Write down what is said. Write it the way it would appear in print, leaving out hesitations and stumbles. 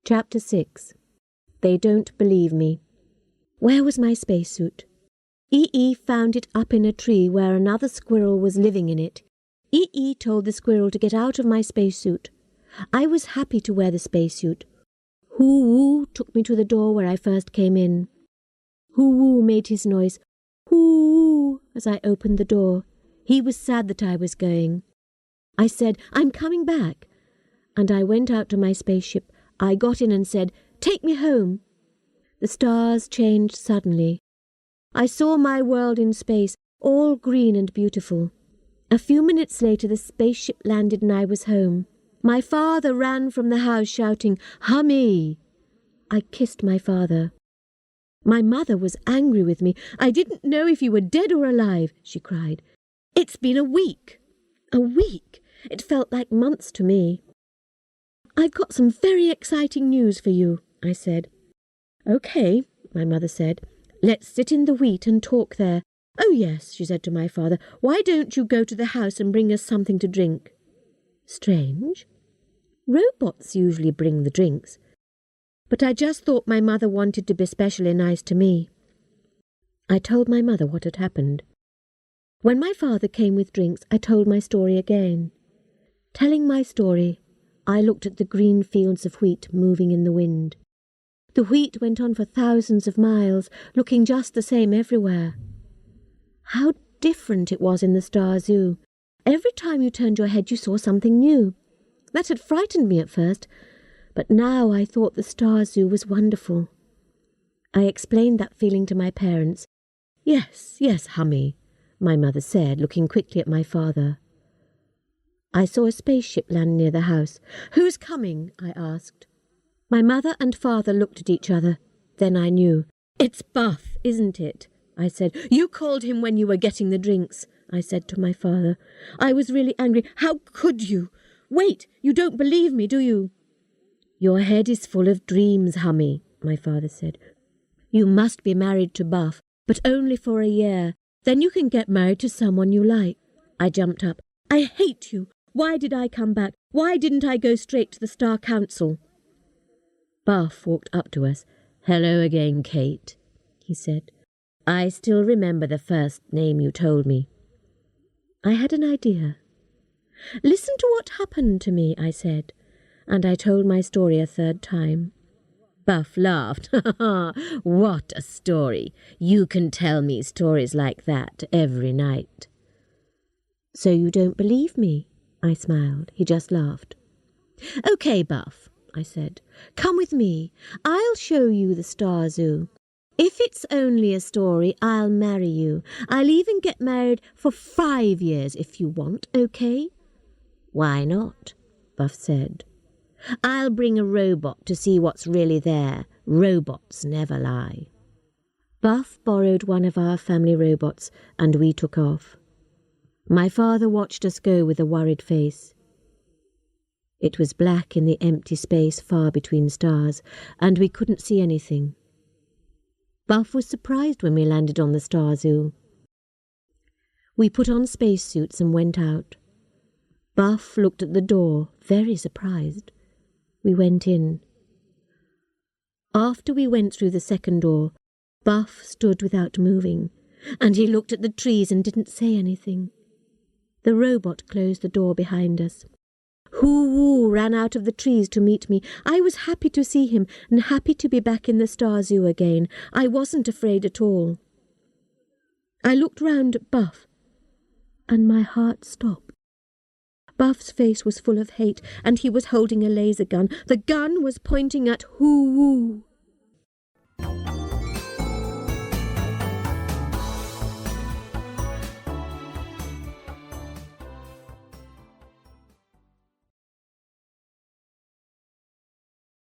Chapter 6. They Don't Believe Me. Where was my spacesuit? E.E. found it up in a tree where another squirrel was living in it. E.E. told the squirrel to get out of my spacesuit. I was happy to wear the spacesuit. Hoo-woo took me to the door where I first came in. Hoo-woo made his noise, hoo-woo, as I opened the door. He was sad that I was going. I said, "I'm coming back." And I went out to my spaceship. I got in and said, "Take me home." The stars changed suddenly. I saw my world in space, all green and beautiful. A few minutes later the spaceship landed and I was home. My father ran from the house shouting, "Hummy!" I kissed my father. My mother was angry with me. "I didn't know if you were dead or alive," she cried. "It's been a week." A week? It felt like months to me. "I've got some very exciting news for you," I said. "Okay," my mother said. "Let's sit in the wheat and talk there." "Oh yes," she said to my father. "Why don't you go to the house and bring us something to drink?" Strange. Robots usually bring the drinks. But I just thought my mother wanted to be especially nice to me. I told my mother what had happened. When my father came with drinks, I told my story again. Telling my story, I looked at the green fields of wheat moving in the wind. The wheat went on for thousands of miles, looking just the same everywhere. How different it was in the Thestarzoo. Every time you turned your head you saw something new. That had frightened me at first, but now I thought the Thestarzoo was wonderful. I explained that feeling to my parents. Yes, Hummy," my mother said, looking quickly at my father. I saw a spaceship land near the house. "Who's coming?" I asked. My mother and father looked at each other. Then I knew. "It's Buff, isn't it?" I said. "You called him when you were getting the drinks," I said to my father. I was really angry. "How could you? Wait, you don't believe me, do you?" "Your head is full of dreams, Hummy," my father said. "You must be married to Buff, but only for a year. Then you can get married to someone you like." I jumped up. "I hate you. Why did I come back? Why didn't I go straight to the Star Council?" Buff walked up to us. "Hello again, Kate," he said. "I still remember the first name you told me." I had an idea. "Listen to what happened to me," I said, and I told my story a third time. Buff laughed. "What a story! You can tell me stories like that every night." "So you don't believe me?" I smiled. He just laughed. "Okay, Buff," I said. "Come with me. I'll show you the Thestarzoo. If it's only a story, I'll marry you. I'll even get married for 5 years if you want, okay?" "Why not?" Buff said. "I'll bring a robot to see what's really there. Robots never lie." Buff borrowed one of our family robots, and we took off. My father watched us go with a worried face. It was black in the empty space far between stars, and we couldn't see anything. Buff was surprised when we landed on the Thestarzoo. We put on spacesuits and went out. Buff looked at the door, very surprised. We went in. After we went through the second door, Buff stood without moving, and he looked at the trees and didn't say anything. The robot closed the door behind us. Hoo-woo ran out of the trees to meet me. I was happy to see him and happy to be back in the Thestarzoo again. I wasn't afraid at all. I looked round at Buff, and my heart stopped. Buff's face was full of hate, and he was holding a laser gun. The gun was pointing at Hoo-woo.